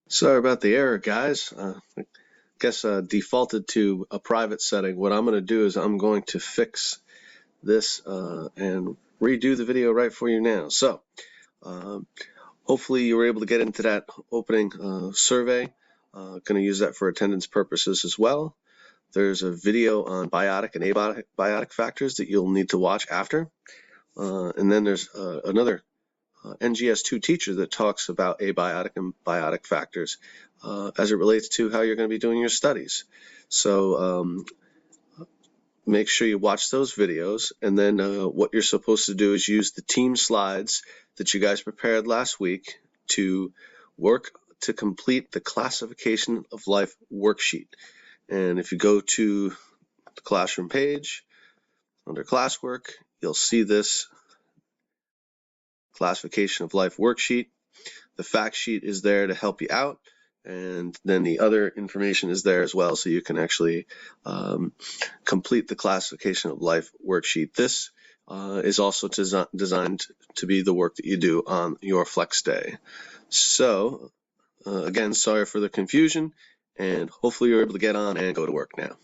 Sorry about the error, guys. I guess defaulted to a private setting. What I'm going to do is I'm going to fix this and redo the video right for you now. So um, hopefully you were able to get into that opening survey. Going to use that for attendance purposes as well. There's a video on biotic and abiotic factors that you'll need to watch after. And then there's another NGS2 teacher that talks about abiotic and biotic factors as it relates to how you're going to be doing your studies. So make sure you watch those videos, and then what you're supposed to do is use the team slides that you guys prepared last week to work to complete the classification of life worksheet. And if you go to the classroom page under classwork, you'll see this classification of life worksheet. The fact sheet is there to help you out, and then the other information is there as well, so you can actually complete the classification of life worksheet. This is also designed to be the work that you do on your flex day. So again, sorry for the confusion, and hopefully you're able to get on and go to work now.